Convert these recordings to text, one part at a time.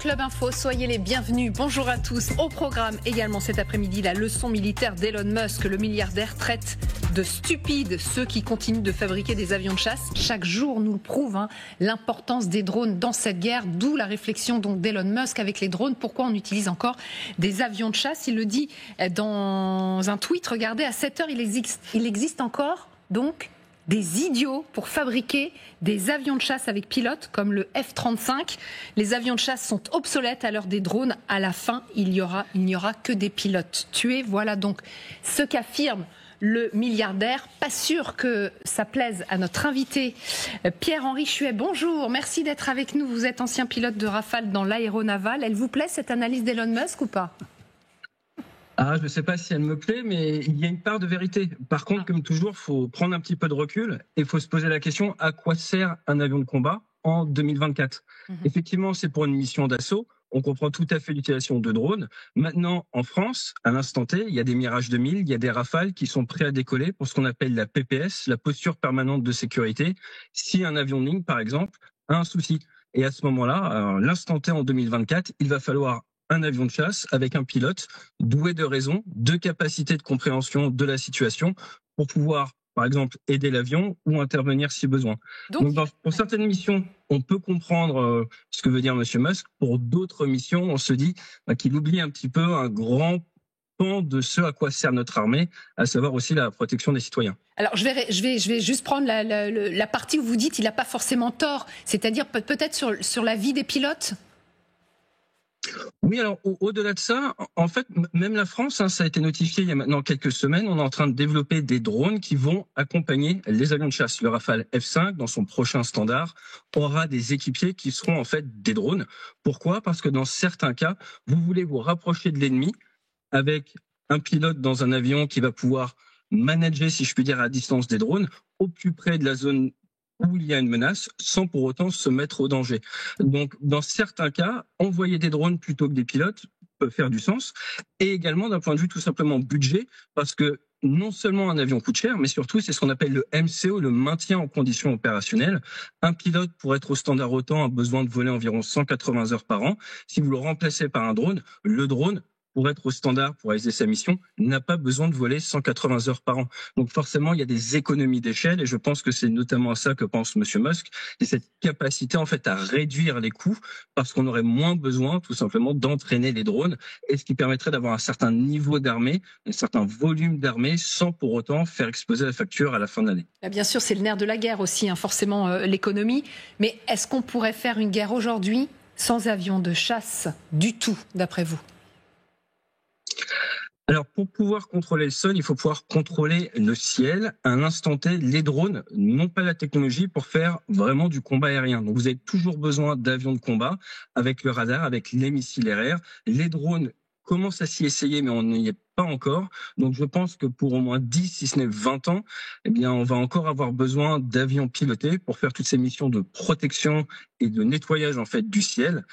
Club Info, soyez les bienvenus. Bonjour à tous. Au programme également cet après-midi, la leçon militaire d'Elon Musk. Le milliardaire traite de stupides ceux qui continuent de fabriquer des avions de chasse. Chaque jour nous le prouve, l'importance des drones dans cette guerre, d'où la réflexion donc d'Elon Musk avec les drones. Pourquoi on utilise encore des avions de chasse? Il le dit dans un tweet. Regardez, à 7h, il existe encore donc des idiots pour fabriquer des avions de chasse avec pilote comme le F-35. Les avions de chasse sont obsolètes à l'heure des drones. À la fin, il n'y aura que des pilotes tués. Voilà donc ce qu'affirme le milliardaire. Pas sûr que ça plaise à notre invité Pierre-Henri Chuet. Bonjour, merci d'être avec nous. Vous êtes ancien pilote de Rafale dans l'aéronaval. Elle vous plaît cette analyse d'Elon Musk ou pas ? Je ne sais pas si elle me plaît, mais il y a une part de vérité. Par contre, comme toujours, il faut prendre un petit peu de recul et il faut se poser la question, à quoi sert un avion de combat en 2024 ? Effectivement, c'est pour une mission d'assaut. On comprend tout à fait l'utilisation de drones. Maintenant, en France, à l'instant T, il y a des Mirage 2000, il y a des Rafales qui sont prêts à décoller pour ce qu'on appelle la PPS, la posture permanente de sécurité, si un avion de ligne, par exemple, a un souci. Et à ce moment-là, à l'instant T en 2024, il va falloir un avion de chasse avec un pilote doué de raison, de capacité de compréhension de la situation pour pouvoir, par exemple, aider l'avion ou intervenir si besoin. Donc pour certaines missions, on peut comprendre ce que veut dire Monsieur Musk. Pour d'autres missions, on se dit qu'il oublie un petit peu un grand pan de ce à quoi sert notre armée, à savoir aussi la protection des citoyens. Alors je vais juste prendre la partie où vous dites il n'a pas forcément tort, c'est-à-dire peut-être sur la vie des pilotes. Oui, alors au-delà de ça, en fait, même la France, ça a été notifié il y a maintenant quelques semaines, on est en train de développer des drones qui vont accompagner les avions de chasse. Le Rafale F5, dans son prochain standard, aura des équipiers qui seront en fait des drones. Pourquoi ? Parce que dans certains cas, vous voulez vous rapprocher de l'ennemi avec un pilote dans un avion qui va pouvoir manager, si je puis dire, à distance des drones, au plus près de la zone où il y a une menace, sans pour autant se mettre au danger. Donc, dans certains cas, envoyer des drones plutôt que des pilotes peut faire du sens, et également d'un point de vue tout simplement budget, parce que non seulement un avion coûte cher, mais surtout c'est ce qu'on appelle le MCO, le maintien en conditions opérationnelles. Un pilote, pour être au standard OTAN, a besoin de voler environ 180 heures par an. Si vous le remplacez par un drone, le drone, pour être au standard, pour réaliser sa mission, n'a pas besoin de voler 180 heures par an. Donc forcément, il y a des économies d'échelle et je pense que c'est notamment à ça que pense Monsieur Musk, c'est cette capacité en fait à réduire les coûts parce qu'on aurait moins besoin tout simplement d'entraîner les drones et ce qui permettrait d'avoir un certain niveau d'armée, un certain volume d'armée sans pour autant faire exploser la facture à la fin de l'année. Bien sûr, c'est le nerf de la guerre aussi, forcément l'économie. Mais est-ce qu'on pourrait faire une guerre aujourd'hui sans avions de chasse du tout, d'après vous ? Alors, pour pouvoir contrôler le sol, il faut pouvoir contrôler le ciel. À un instant T, les drones n'ont pas la technologie pour faire vraiment du combat aérien. Donc, vous avez toujours besoin d'avions de combat avec le radar, avec les missiles aériens. Les drones commencent à s'y essayer, mais on n'y est pas encore. Donc, je pense que pour au moins 10, si ce n'est 20 ans, on va encore avoir besoin d'avions pilotés pour faire toutes ces missions de protection et de nettoyage, en fait, du ciel,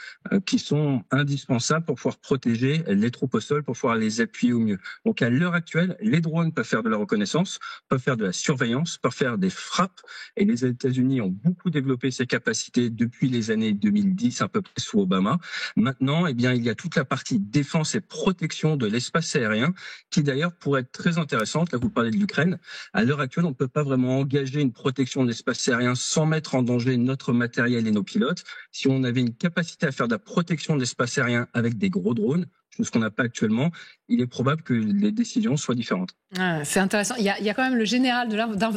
qui sont indispensables pour pouvoir protéger les troupes au sol, pour pouvoir les appuyer au mieux. Donc, à l'heure actuelle, les drones peuvent faire de la reconnaissance, peuvent faire de la surveillance, peuvent faire des frappes. Et les États-Unis ont beaucoup développé ces capacités depuis les années 2010, à peu près sous Obama. Maintenant, il y a toute la partie défense et protection de l'espace aérien, qui d'ailleurs pourrait être très intéressante. Là, vous parlez de l'Ukraine. À l'heure actuelle, on ne peut pas vraiment engager une protection de l'espace aérien sans mettre en danger notre matériel et nos pilotes. Si on avait une capacité à faire de la protection de l'espace aérien avec des gros drones, chose qu'on n'a pas actuellement, il est probable que les décisions soient différentes. C'est intéressant. Il y a quand même le général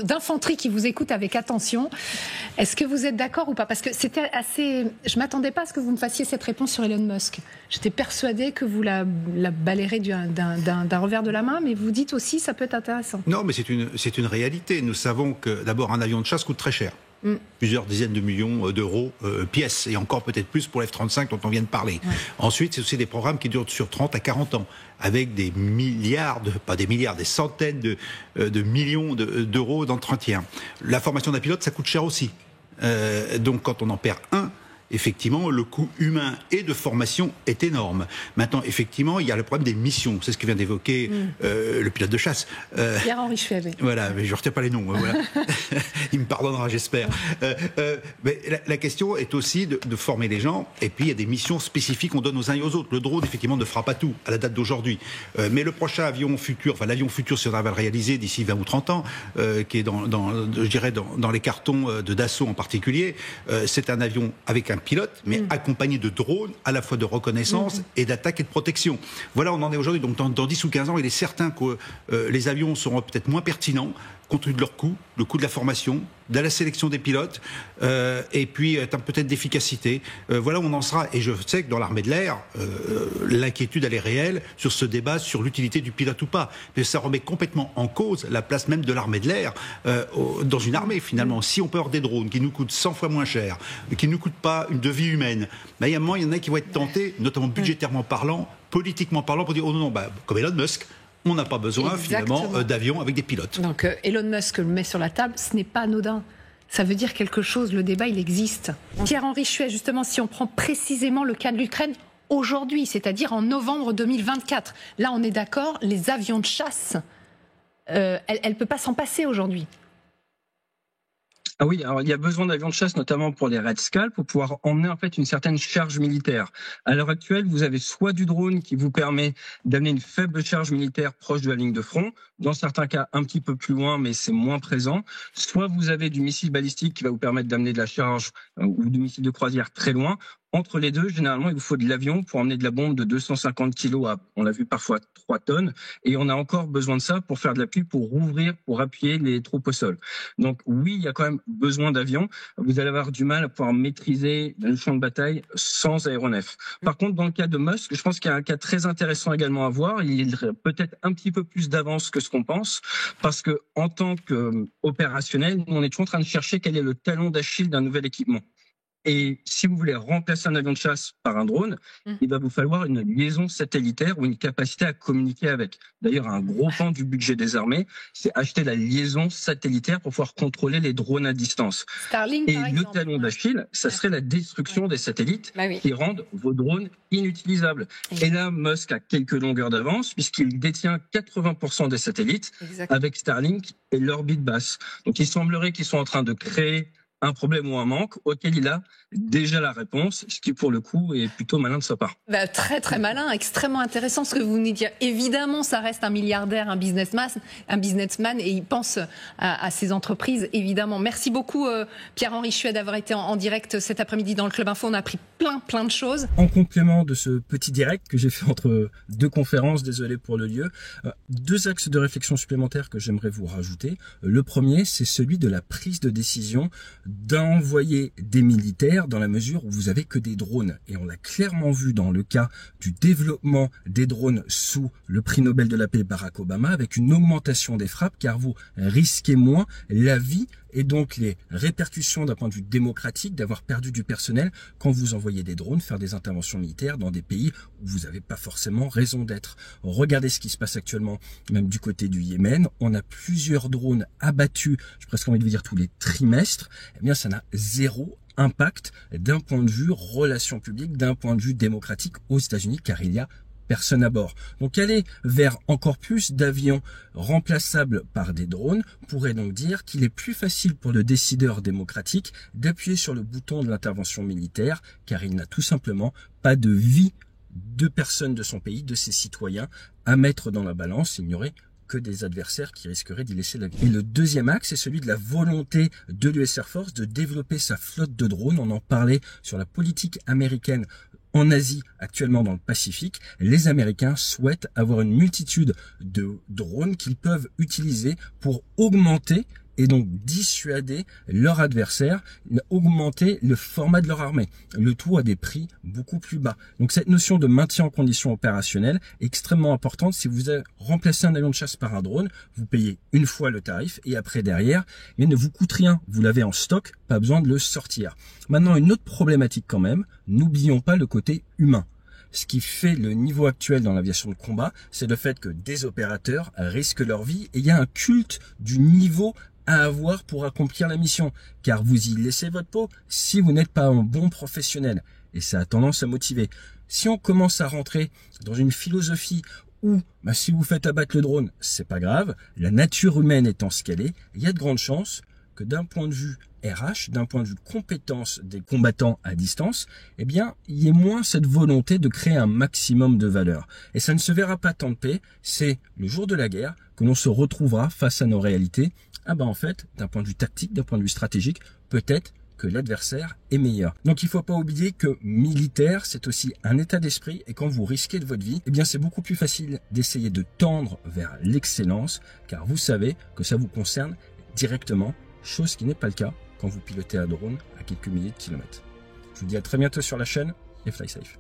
d'infanterie qui vous écoute avec attention. Est-ce que vous êtes d'accord ou pas ? Parce que c'était assez... Je ne m'attendais pas à ce que vous me fassiez cette réponse sur Elon Musk. J'étais persuadée que vous la balayerez d'un revers de la main, mais vous dites aussi ça peut être intéressant. Non, mais c'est une réalité. Nous savons que d'abord un avion de chasse coûte très cher. Plusieurs dizaines de millions d'euros pièce, et encore peut-être plus pour l'F-35 dont on vient de parler. Ouais. Ensuite, c'est aussi des programmes qui durent sur 30 à 40 ans, avec des milliards, pas des milliards, des centaines de millions d'euros d'entretien. La formation d'un pilote, ça coûte cher aussi. Donc quand on en perd un, effectivement, le coût humain et de formation est énorme. Maintenant, effectivement, il y a le problème des missions. C'est ce que vient d'évoquer le pilote de chasse. Pierre-Henri Chuet. Voilà, mais je ne retiens pas les noms. Voilà. Il me pardonnera, j'espère. Mais la question est aussi de former les gens. Et puis, il y a des missions spécifiques qu'on donne aux uns et aux autres. Le drone, effectivement, ne fera pas tout à la date d'aujourd'hui. Mais le prochain avion futur, enfin l'avion futur, si on arrive à le réaliser d'ici 20 ou 30 ans, qui est je dirais dans les cartons de Dassault en particulier, c'est un avion avec un pilote, mais accompagné de drones, à la fois de reconnaissance et d'attaque et de protection. Voilà, on en est aujourd'hui. Donc dans 10 ou 15 ans, il est certain que les avions seront peut-être moins pertinents, compte tenu de leur coût, le coût de la formation, de la sélection des pilotes, et puis peut-être d'efficacité. Voilà où on en sera. Et je sais que dans l'armée de l'air, l'inquiétude, elle est réelle sur ce débat sur l'utilité du pilote ou pas. Mais ça remet complètement en cause la place même de l'armée de l'air dans une armée, finalement. Si on peut avoir des drones qui nous coûtent 100 fois moins cher, qui ne nous coûtent pas une vie humaine, il y a un moment, il y en a qui vont être tentés, notamment budgétairement parlant, politiquement parlant, pour dire, oh non, comme Elon Musk, on n'a pas besoin finalement d'avions avec des pilotes. Donc Elon Musk le met sur la table, ce n'est pas anodin. Ça veut dire quelque chose, le débat il existe. Pierre-Henri Chuet, justement, si on prend précisément le cas de l'Ukraine, aujourd'hui, c'est-à-dire en novembre 2024, là on est d'accord, les avions de chasse, elle ne peut pas s'en passer aujourd'hui. Ah oui, alors il y a besoin d'avions de chasse, notamment pour les Red Scalp, pour pouvoir emmener en fait une certaine charge militaire. À l'heure actuelle, vous avez soit du drone qui vous permet d'amener une faible charge militaire proche de la ligne de front, dans certains cas un petit peu plus loin, mais c'est moins présent. Soit vous avez du missile balistique qui va vous permettre d'amener de la charge ou du missile de croisière très loin. Entre les deux, généralement, il vous faut de l'avion pour emmener de la bombe de 250 kilos à, on l'a vu parfois, 3 tonnes. Et on a encore besoin de ça pour faire de l'appui, pour rouvrir, pour appuyer les troupes au sol. Donc oui, il y a quand même besoin d'avions. Vous allez avoir du mal à pouvoir maîtriser le champ de bataille sans aéronef. Par contre, dans le cas de Musk, je pense qu'il y a un cas très intéressant également à voir. Il est peut-être un petit peu plus d'avance que ce qu'on pense, parce que en tant qu'opérationnel, on est toujours en train de chercher quel est le talon d'Achille d'un nouvel équipement. Et si vous voulez remplacer un avion de chasse par un drone, il va vous falloir une liaison satellitaire ou une capacité à communiquer avec. D'ailleurs, un gros pan du budget des armées, c'est acheter la liaison satellitaire pour pouvoir contrôler les drones à distance. Starlink, et le talon d'Achille, ça serait la destruction des satellites qui rendent vos drones inutilisables. Et là, Musk a quelques longueurs d'avance puisqu'il détient 80% des satellites avec Starlink et l'orbite basse. Donc il semblerait qu'ils sont en train de créer un problème ou un manque auquel il a déjà la réponse, ce qui pour le coup est plutôt malin de sa part. Très très malin, extrêmement intéressant ce que vous venez de dire. Évidemment, ça reste un milliardaire, un businessman et il pense à ses entreprises, évidemment. Merci beaucoup Pierre-Henri Chuet d'avoir été en direct cet après-midi dans le Club Info. On a appris plein de choses. En complément de ce petit direct que j'ai fait entre deux conférences, désolé pour le lieu, 2 axes de réflexion supplémentaires que j'aimerais vous rajouter. Le premier, c'est celui de la prise de décision d'envoyer des militaires dans la mesure où vous avez que des drones. Et on l'a clairement vu dans le cas du développement des drones sous le prix Nobel de la paix Barack Obama, avec une augmentation des frappes, car vous risquez moins la vie et donc les répercussions d'un point de vue démocratique d'avoir perdu du personnel quand vous envoyez des drones faire des interventions militaires dans des pays où vous n'avez pas forcément raison d'être. Regardez ce qui se passe actuellement, même du côté du Yémen. On a plusieurs drones abattus, j'ai presque envie de vous dire tous les trimestres. Eh bien, ça n'a zéro impact d'un point de vue relations publiques, d'un point de vue démocratique aux États-Unis, car il y a personne à bord. Donc aller vers encore plus d'avions remplaçables par des drones pourrait donc dire qu'il est plus facile pour le décideur démocratique d'appuyer sur le bouton de l'intervention militaire, car il n'a tout simplement pas de vie de personnes de son pays, de ses citoyens, à mettre dans la balance. Il n'y aurait que des adversaires qui risqueraient d'y laisser la vie. Et le deuxième axe, c'est celui de la volonté de l'US Air Force de développer sa flotte de drones. On en parlait sur la politique américaine en Asie, actuellement dans le Pacifique. Les Américains souhaitent avoir une multitude de drones qu'ils peuvent utiliser pour augmenter et donc dissuader leur adversaire, augmenter le format de leur armée, le tout à des prix beaucoup plus bas. Donc cette notion de maintien en condition opérationnelle est extrêmement importante. Si vous remplacez un avion de chasse par un drone, vous payez une fois le tarif et après derrière, il ne vous coûte rien. Vous l'avez en stock, pas besoin de le sortir. Maintenant, une autre problématique quand même, n'oublions pas le côté humain. Ce qui fait le niveau actuel dans l'aviation de combat, c'est le fait que des opérateurs risquent leur vie et il y a un culte du niveau à avoir pour accomplir la mission, car vous y laissez votre peau si vous n'êtes pas un bon professionnel. Et ça a tendance à motiver. Si on commence à rentrer dans une philosophie où si vous faites abattre le drone, c'est pas grave, la nature humaine étant ce qu'elle est, il y a de grandes chances que d'un point de vue RH, d'un point de vue compétence des combattants à distance, eh bien, il y ait moins cette volonté de créer un maximum de valeur. Et ça ne se verra pas tant de paix, c'est le jour de la guerre que l'on se retrouvera face à nos réalités. En fait, d'un point de vue tactique, d'un point de vue stratégique, peut-être que l'adversaire est meilleur. Donc il ne faut pas oublier que militaire, c'est aussi un état d'esprit, et quand vous risquez de votre vie, eh bien c'est beaucoup plus facile d'essayer de tendre vers l'excellence, car vous savez que ça vous concerne directement, chose qui n'est pas le cas quand vous pilotez un drone à quelques milliers de kilomètres. Je vous dis à très bientôt sur la chaîne et fly safe.